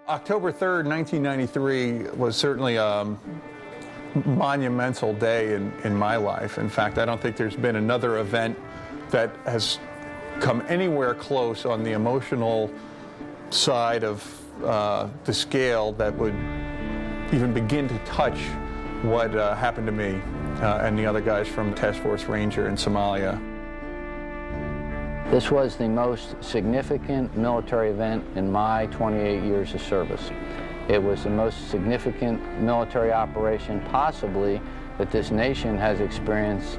October 3rd, 1993 was certainly a monumental day in my life. In fact, I don't think there's been another event that has come anywhere close on the emotional side of the scale that would even begin to touch what happened to me and the other guys from Task Force Ranger in Somalia. This was the most significant military event in my 28 years of service. It was the most significant military operation possibly that this nation has experienced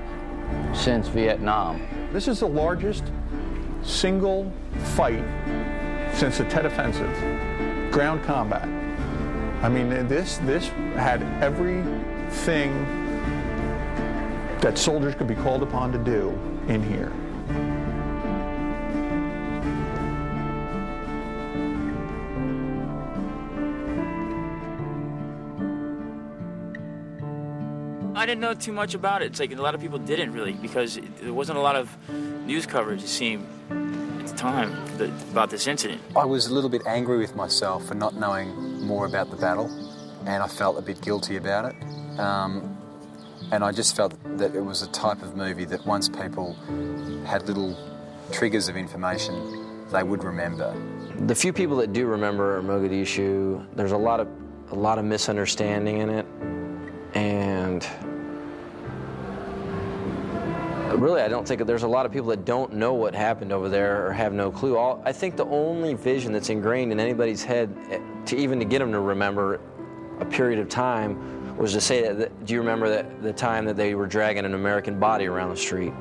since Vietnam. This is the largest single fight since the Tet Offensive, ground combat. I mean, this had everything that soldiers could be called upon to do in here. I didn't know too much about it. It's like a lot of people didn't really, because there wasn't a lot of news coverage, it seemed, at the time, about this incident. I was a little bit angry with myself for not knowing more about the battle, and I felt a bit guilty about it. And I just felt that it was a type of movie that once people had little triggers of information, they would remember. The few people that do remember Mogadishu, there's a lot of misunderstanding in it, and really, I don't think there's a lot of people that don't know what happened over there or have no clue. I think the only vision that's ingrained in anybody's head, to get them to remember a period of time, was to say that, do you remember the time that they were dragging an American body around the street?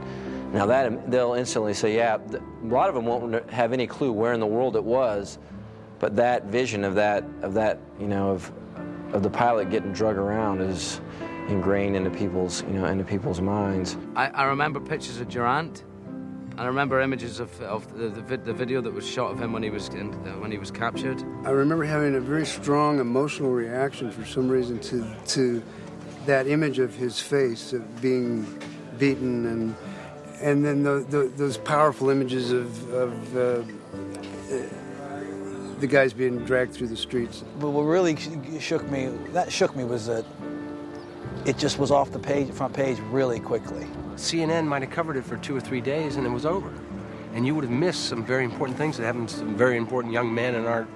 Now that, they'll instantly say, yeah, a lot of them won't have any clue where in the world it was, but that vision of the pilot getting drug around is ingrained into people's minds. I remember pictures of Durant. I remember images of the video that was shot of him when he was captured. I remember having a very strong emotional reaction for some reason to that image of his face of being beaten, and then those powerful images of the guys being dragged through the streets. But what really shook me was that it just was off the front page really quickly. CNN might have covered it for 2 or 3 days and it was over. And you would have missed some very important things that happened to some very important young men in our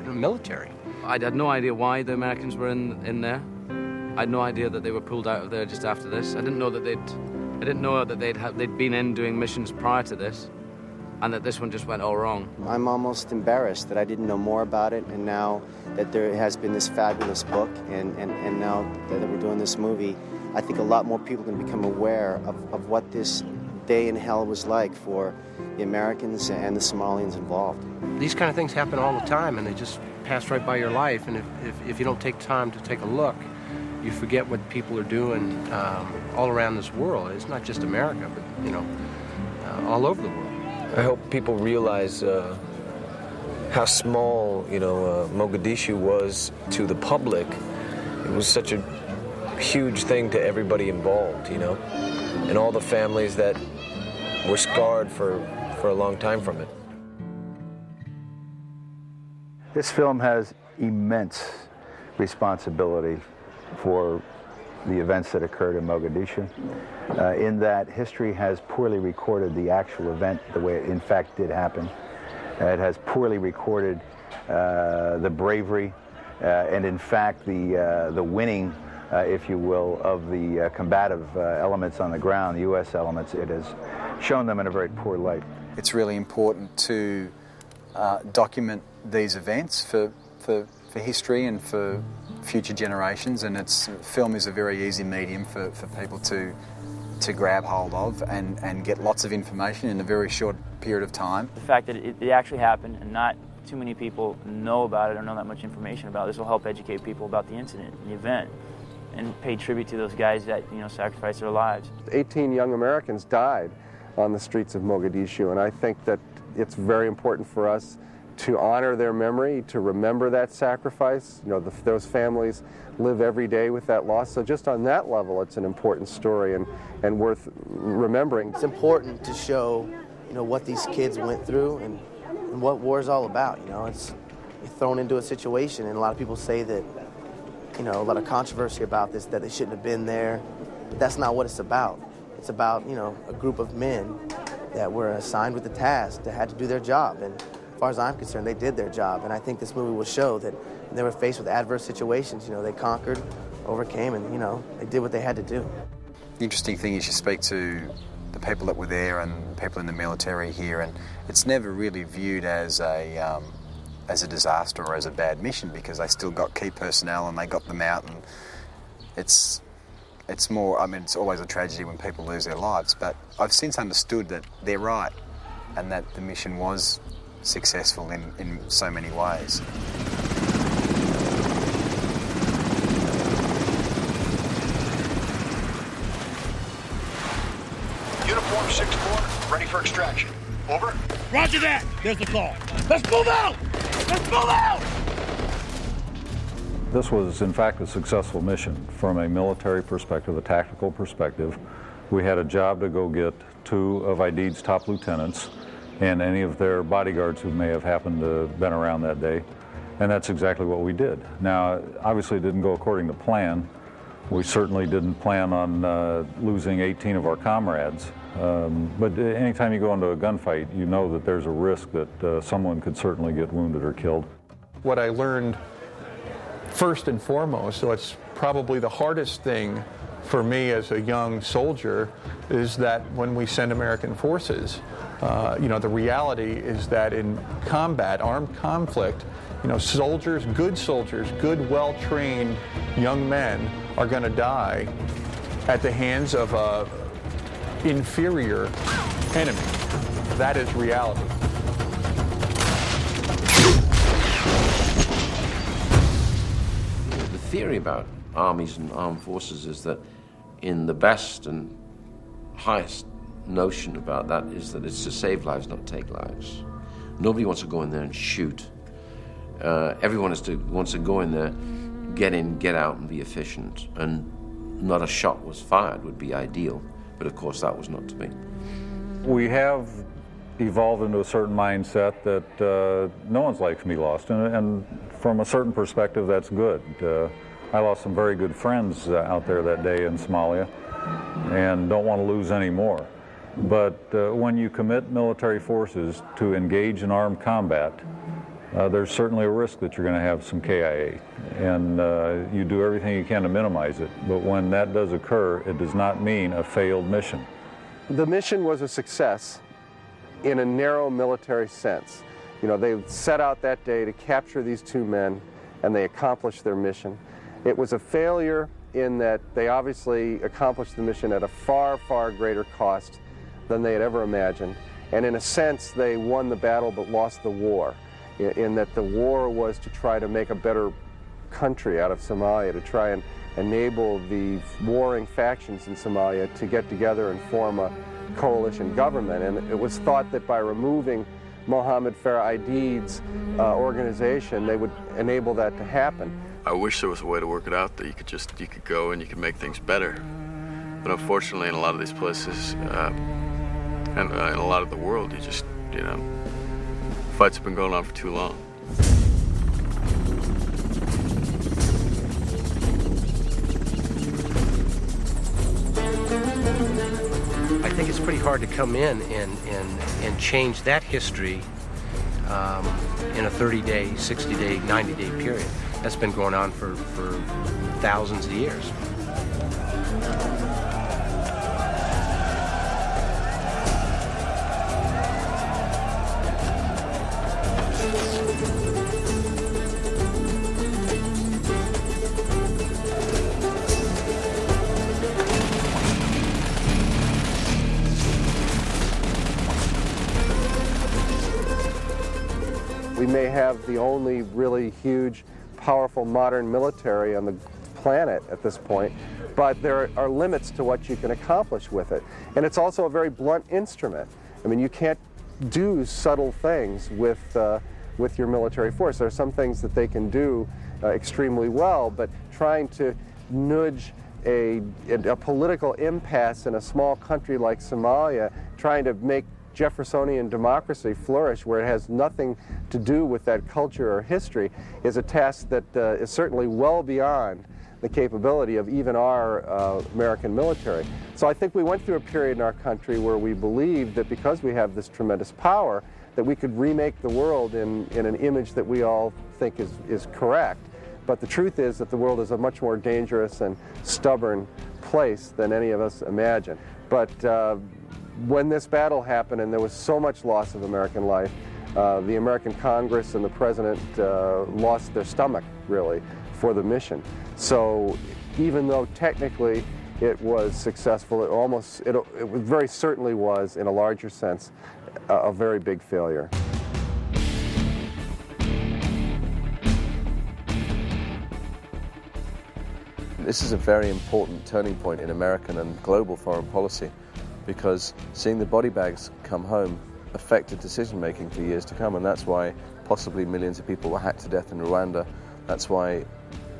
military. I had no idea why the Americans were in there. I had no idea that they were pulled out of there just after this. I didn't know that they'd been in doing missions prior to this, and that this one just went all wrong. I'm almost embarrassed that I didn't know more about it, and now that there has been this fabulous book, and now that we're doing this movie, I think a lot more people can become aware of what this day in hell was like for the Americans and the Somalians involved. These kind of things happen all the time, and they just pass right by your life, and if you don't take time to take a look, you forget what people are doing all around this world. It's not just America, but all over the world. I hope people realize how small, Mogadishu was to the public. It was such a huge thing to everybody involved, and all the families that were scarred for a long time from it. This film has immense responsibility for the events that occurred in Mogadishu, in that history has poorly recorded the actual event the way it in fact did happen. It has poorly recorded the bravery and in fact the winning, if you will, of the combative elements on the ground, the U.S. elements. It has shown them in a very poor light. It's really important to document these events for history and for future generations, and film is a very easy medium for people to grab hold of and get lots of information in a very short period of time. The fact that it actually happened and not too many people know about it or know that much information about it, this will help educate people about the incident and the event and pay tribute to those guys that sacrificed their lives. 18 young Americans died on the streets of Mogadishu, and I think that it's very important for us to honor their memory, to remember that sacrifice. Those families live every day with that loss. So just on that level, it's an important story and worth remembering. It's important to show, what these kids went through and what war is all about. thrown into a situation, and a lot of people say that, you know, a lot of controversy about this, that they shouldn't have been there. But that's not what it's about. It's about, you know, a group of men that were assigned with the task that had to do their job. And as far as I'm concerned, they did their job. And I think this movie will show that when they were faced with adverse situations, you know, they conquered, overcame, and, you know, they did what they had to do. The interesting thing is you speak to the people that were there and people in the military here, and it's never really viewed as a disaster or as a bad mission, because they still got key personnel and they got them out, and it's more, I mean, it's always a tragedy when people lose their lives, but I've since understood that they're right and that the mission was successful in so many ways. Uniform 6-4, ready for extraction. Over. Roger that. There's the call. Let's move out! Let's move out! This was, in fact, a successful mission from a military perspective, a tactical perspective. We had a job to go get 2 of ID's top lieutenants and any of their bodyguards who may have happened to have been around that day. And that's exactly what we did. Now, obviously it didn't go according to plan. We certainly didn't plan on losing 18 of our comrades. But anytime you go into a gunfight, you know that there's a risk that someone could certainly get wounded or killed. What I learned first and foremost, so it's probably the hardest thing for me as a young soldier, is that when we send American forces, you know, the reality is that in combat, armed conflict, you know, soldiers, good, well-trained young men are going to die at the hands of a inferior enemy. That is reality. The theory about armies and armed forces is that in the best and highest notion about that is that it's to save lives, not take lives. Nobody wants to go in there and shoot. Everyone wants to go in there, get in, get out, and be efficient. And not a shot was fired would be ideal, but of course that was not to be. We have evolved into a certain mindset that no one's life can be lost, and from a certain perspective, that's good. I lost some very good friends out there that day in Somalia, and don't want to lose any more. But when you commit military forces to engage in armed combat, there's certainly a risk that you're going to have some KIA, and you do everything you can to minimize it. But when that does occur, it does not mean a failed mission. The mission was a success in a narrow military sense. You know, they set out that day to capture these 2 men, and they accomplished their mission. It was a failure in that they obviously accomplished the mission at a far, far greater cost than they had ever imagined. And in a sense, they won the battle but lost the war, in that the war was to try to make a better country out of Somalia, to try and enable the warring factions in Somalia to get together and form a coalition government. And it was thought that by removing Mohammed Farah Aidid's organization, they would enable that to happen. I wish there was a way to work it out that you could go and you could make things better. But unfortunately, in a lot of these places, and in a lot of the world, you know, fights have been going on for too long. I think it's pretty hard to come in and change that history in a 30-day, 60-day, 90-day period. That's been going on for thousands of years. We may have the only really huge, powerful modern military on the planet at this point, but there are limits to what you can accomplish with it. And it's also a very blunt instrument. I mean, you can't do subtle things with your military force. There are some things that they can do extremely well, but trying to nudge a political impasse in a small country like Somalia, trying to make Jeffersonian democracy flourish where it has nothing to do with that culture or history is a task that is certainly well beyond the capability of even our American military. So I think we went through a period in our country where we believed that because we have this tremendous power, that we could remake the world in an image that we all think is correct. But the truth is that the world is a much more dangerous and stubborn place than any of us imagine. But when this battle happened and there was so much loss of American life, the American Congress and the President lost their stomach, really, for the mission. So even though technically it was successful, it very certainly was, in a larger sense, a very big failure. This is a very important turning point in American and global foreign policy, because seeing the body bags come home affected decision-making for years to come, and that's why possibly millions of people were hacked to death in Rwanda. That's why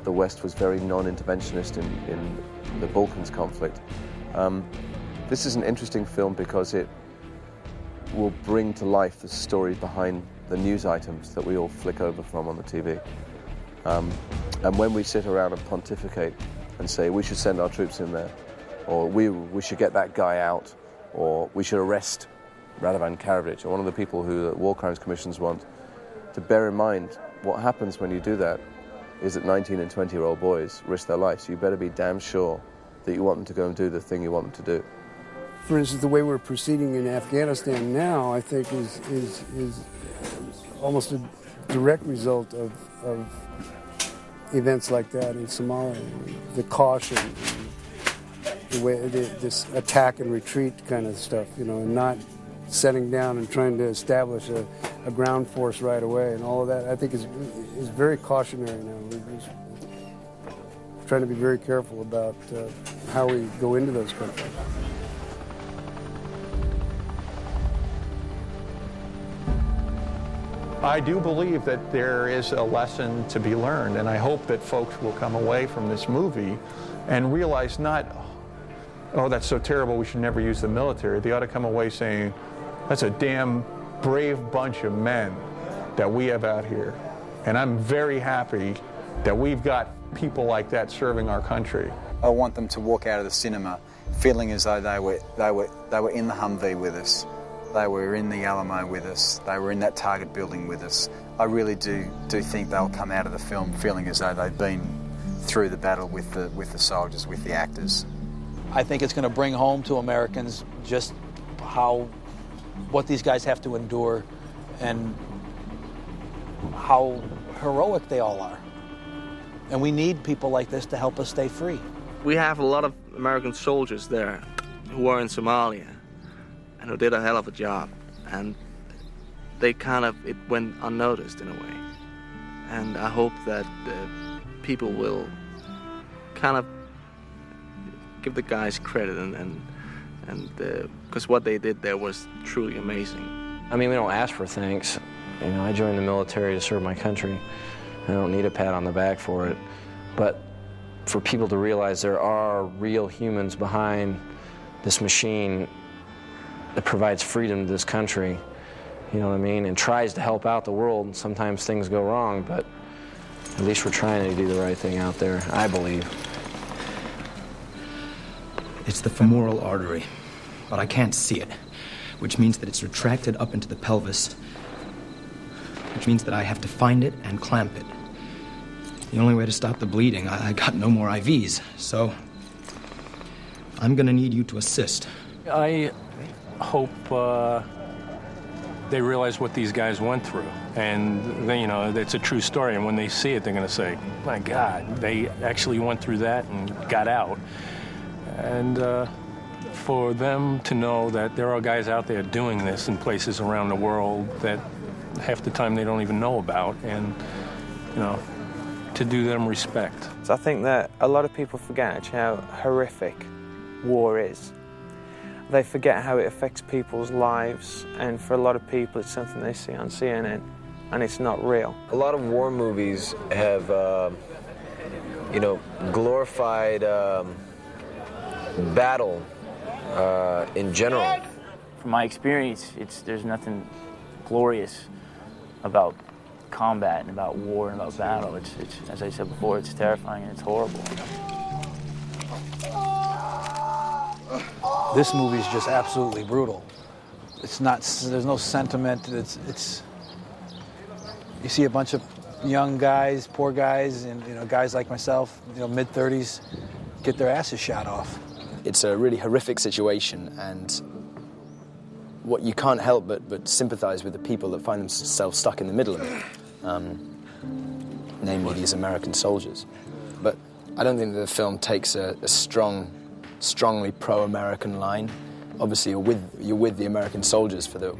the West was very non-interventionist in the Balkans conflict. This is an interesting film because it will bring to life the story behind the news items that we all flick over from on the TV. And when we sit around and pontificate and say we should send our troops in there, or we should get that guy out, or we should arrest Radovan Karadzic, or one of the people who the War Crimes Commissions want, to bear in mind what happens when you do that is that 19 and 20-year-old boys risk their lives. So you better be damn sure that you want them to go and do the thing you want them to do. For instance, the way we're proceeding in Afghanistan now, I think, is almost a direct result of events like that in Somalia. The caution, the way this attack and retreat kind of stuff, and not setting down and trying to establish a ground force right away, and all of that, I think is very cautionary now. We're trying to be very careful about how we go into those countries. I do believe that there is a lesson to be learned, and I hope that folks will come away from this movie and realize not, oh, that's so terrible, we should never use the military. They ought to come away saying, that's a damn brave bunch of men that we have out here. And I'm very happy that we've got people like that serving our country. I want them to walk out of the cinema feeling as though they were in the Humvee with us. They were in the Alamo with us. They were in that Target building with us. I really do think they'll come out of the film feeling as though they've been through the battle with the soldiers, with the actors. I think it's going to bring home to Americans just what these guys have to endure and how heroic they all are. And we need people like this to help us stay free. We have a lot of American soldiers there who are in Somalia and who did a hell of a job, and it went unnoticed in a way. And I hope that people will kind of give the guys credit, and because what they did there was truly amazing. I mean, we don't ask for thanks. I joined the military to serve my country. I don't need a pat on the back for it. But for people to realize there are real humans behind this machine that provides freedom to this country, you know what I mean, and tries to help out the world. Sometimes things go wrong, but at least we're trying to do the right thing out there, I believe. It's the femoral artery, but I can't see it, which means that it's retracted up into the pelvis, which means that I have to find it and clamp it. The only way to stop the bleeding, I got no more IVs, so I'm gonna need you to assist. I hope they realize what these guys went through, and it's a true story, and when they see it, they're gonna say, my God, they actually went through that and got out. And for them to know that there are guys out there doing this in places around the world that half the time they don't even know about, and to do them respect. So I think that a lot of people forget actually how horrific war is. They forget how it affects people's lives, and for a lot of people it's something they see on CNN, and it's not real. A lot of war movies have, glorified battle in general. from my experience, there's nothing glorious about combat and about war and about battle. It's as I said before, it's terrifying and it's horrible. This movie is just absolutely brutal. It's not. There's no sentiment. It's. You see a bunch of young guys, poor guys, and guys like myself, mid-30s, get their asses shot off. It's a really horrific situation, and what you can't help but sympathize with the people that find themselves stuck in the middle of it, namely these American soldiers. But I don't think that the film takes a strongly pro-American line. Obviously, you're with the American soldiers for the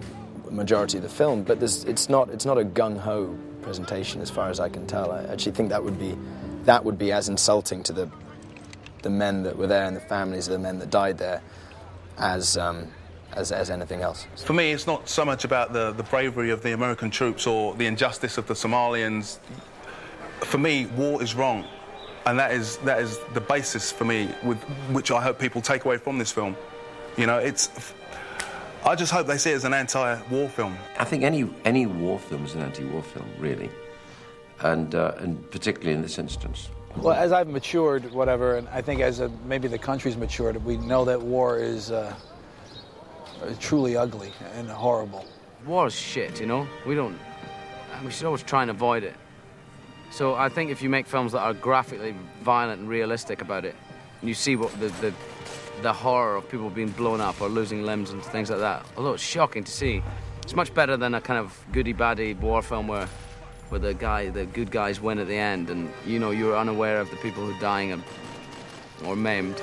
majority of the film, but it's not a gung-ho presentation as far as I can tell. I actually think that would be as insulting to the men that were there and the families of the men that died there as anything else. For me, it's not so much about the bravery of the American troops or the injustice of the Somalians. For me, war is wrong, and that is the basis for me, with which I hope people take away from this film. I just hope they see it as an anti-war film. I think any war film is an anti-war film, really, and particularly in this instance. Well, as I've matured, and I think as maybe the country's matured, we know that war is truly ugly and horrible. War's shit, we should always try and avoid it. So I think if you make films that are graphically violent and realistic about it, and you see what the horror of people being blown up or losing limbs and things like that, although it's shocking to see, it's much better than a kind of goody-baddy war film where the good guys win at the end, and you're unaware of the people who are dying or maimed.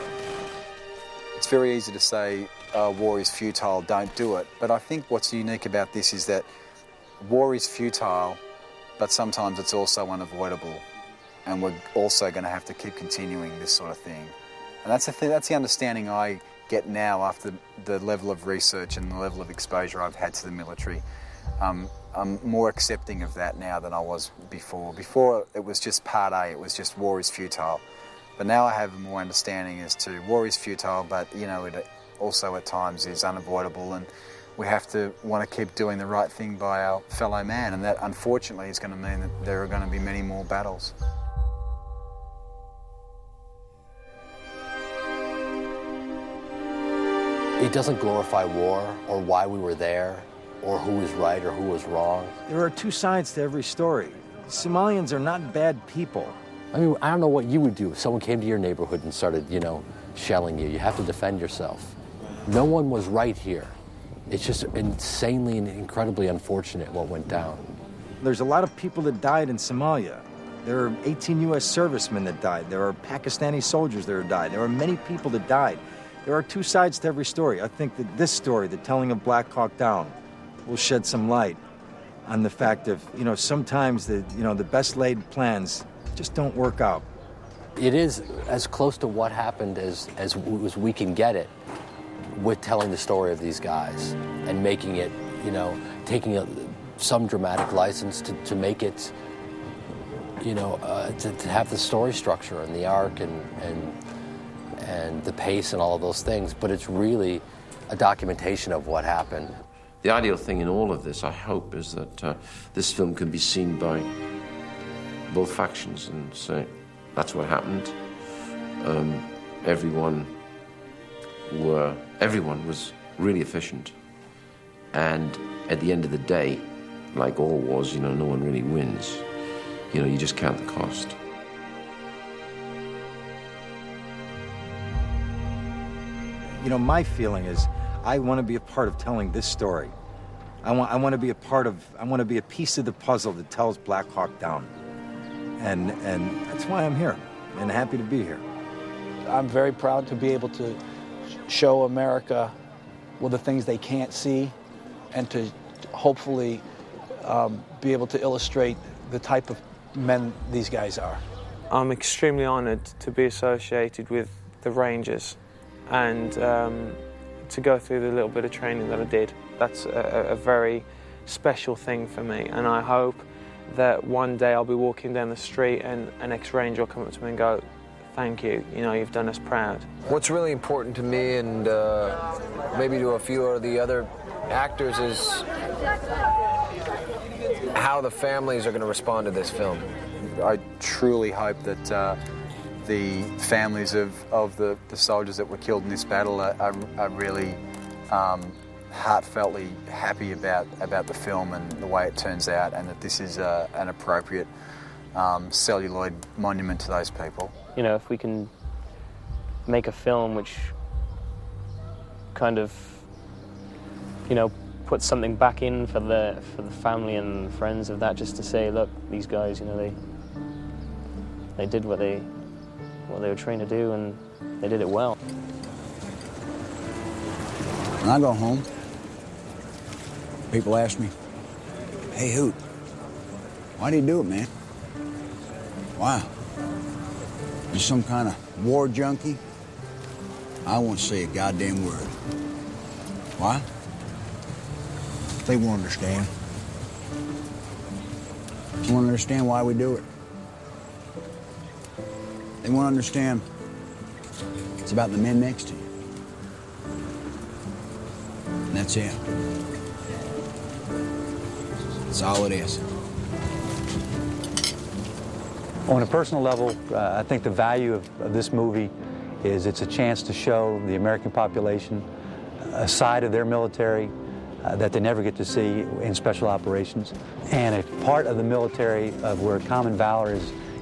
It's very easy to say war is futile, don't do it. But I think what's unique about this is that war is futile, but sometimes it's also unavoidable, and we're also going to have to keep continuing this sort of thing. And that's the understanding I get now after the level of research and the level of exposure I've had to the military. I'm more accepting of that now than I was before. Before, it was just part A, it was just war is futile. But now I have more understanding as to war is futile, but it also at times is unavoidable, and we have to want to keep doing the right thing by our fellow man, and that unfortunately is going to mean that there are going to be many more battles. It doesn't glorify war or why we were there or who was right or who was wrong. There are two sides to every story. Somalians are not bad people. I mean, I don't know what you would do if someone came to your neighborhood and started, shelling you. You have to defend yourself. No one was right here. It's just insanely and incredibly unfortunate what went down. There's a lot of people that died in Somalia. There are 18 U.S. servicemen that died. There are Pakistani soldiers that died. There are many people that died. There are two sides to every story. I think that this story, the telling of Black Hawk Down, will shed some light on the fact of, sometimes the best laid plans just don't work out. It is as close to what happened as we can get it with telling the story of these guys and making it, taking some dramatic license to make it, to have the story structure and the arc and the pace and all of those things, but it's really a documentation of what happened. The ideal thing in all of this, I hope, is that this film can be seen by both factions and say, that's what happened. Everyone was really efficient, and at the end of the day, like all wars, no one really wins. You just count the cost. My feeling is I want to be a part of telling this story. I want to be a piece of the puzzle that tells Black Hawk Down. And that's why I'm here and happy to be here. I'm very proud to be able to show America the things they can't see, and to hopefully be able to illustrate the type of men these guys are. I'm extremely honored to be associated with the Rangers and to go through the little bit of training that I did. That's a very special thing for me, and I hope that one day I'll be walking down the street and an ex-Ranger will come up to me and go, thank you. You know, you've done us proud. What's really important to me and maybe to a few of the other actors is how the families are going to respond to this film. I truly hope that the families of the soldiers that were killed in this battle are really heartfeltly happy about the film and the way it turns out, and that this is an appropriate celluloid monument to those people. You know, if we can make a film which kind of, you know, put something back in for the family and friends of that, just to say, look, these guys, you know, they did what they were trained to do, and they did it well. When I go home, people ask me, "Hey, Hoot, why do you do it, man? Why? You some kind of war junkie?" I won't say a goddamn word. Why? They won't understand. They won't understand why we do it. They won't understand it's about the men next to you. And that's it. That's all it is. On a personal level, I think the value of this movie is it's a chance to show the American population a side of their military that they never get to see in special operations, and a part of the military of where common valor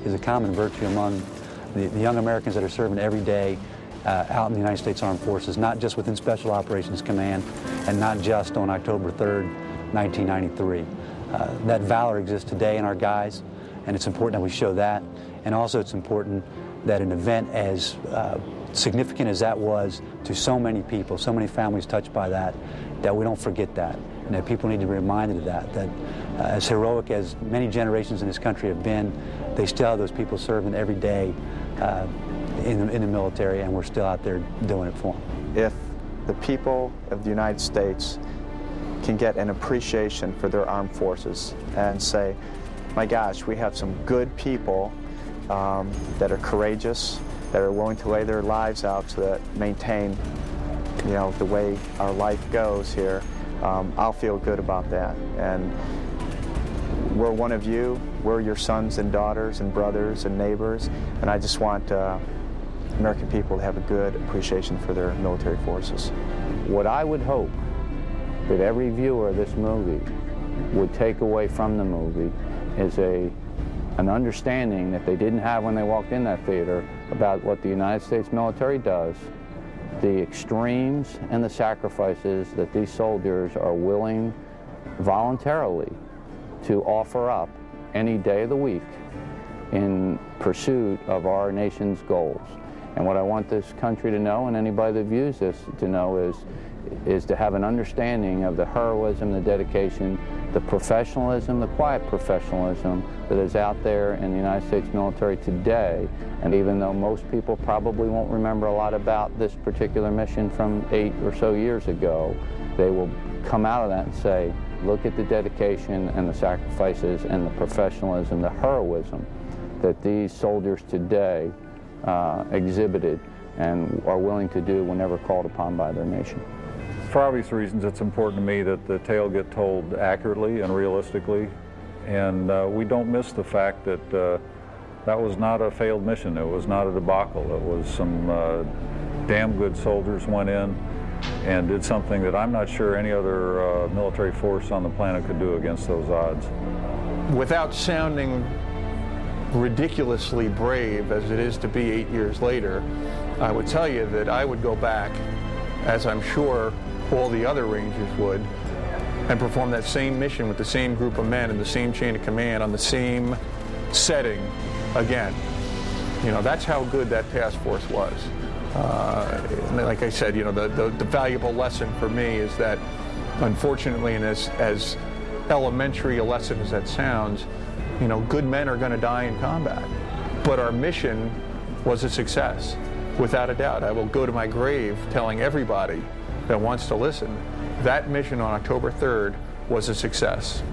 is a common virtue among the young Americans that are serving every day out in the United States Armed Forces, not just within Special Operations Command and not just on October 3rd, 1993. That valor exists today in our guys, and it's important that we show that. And also it's important that an event as significant as that was to so many people, so many families touched by that, that we don't forget that. And that people need to be reminded of that as heroic as many generations in this country have been, they still have those people serving every day in the military, and we're still out there doing it for them. If the people of the United States can get an appreciation for their armed forces and say, my gosh, we have some good people that are courageous, that are willing to lay their lives out to maintain, you know, the way our life goes here, I'll feel good about that. And we're one of you. We're your sons and daughters and brothers and neighbors, and I just want American people to have a good appreciation for their military forces. What I would hope that every viewer of this movie would take away from the movie is an understanding that they didn't have when they walked in that theater about what the United States military does, the extremes and the sacrifices that these soldiers are willing voluntarily to offer up any day of the week in pursuit of our nation's goals. And what I want this country to know, and anybody that views this to know, is to have an understanding of the heroism, the dedication, the professionalism, the quiet professionalism that is out there in the United States military today. And even though most people probably won't remember a lot about this particular mission from 8 or so years ago, they will come out of that and say, look at the dedication and the sacrifices and the professionalism, the heroism that these soldiers today exhibited and are willing to do whenever called upon by their nation. For obvious reasons, it's important to me that the tale get told accurately and realistically, and we don't miss the fact that that was not a failed mission. It was not a debacle. It was some damn good soldiers went in and did something that I'm not sure any other military force on the planet could do against those odds. Without sounding ridiculously brave as it is to be 8 years later, I would tell you that I would go back, as I'm sure all the other Rangers would, and perform that same mission with the same group of men in the same chain of command on the same setting again. You know, that's how good that task force was. Like I said, you know, the valuable lesson for me is that, unfortunately, and as elementary a lesson as that sounds, you know, good men are going to die in combat. But our mission was a success, without a doubt. I will go to my grave telling everybody that wants to listen, that mission on October 3rd was a success.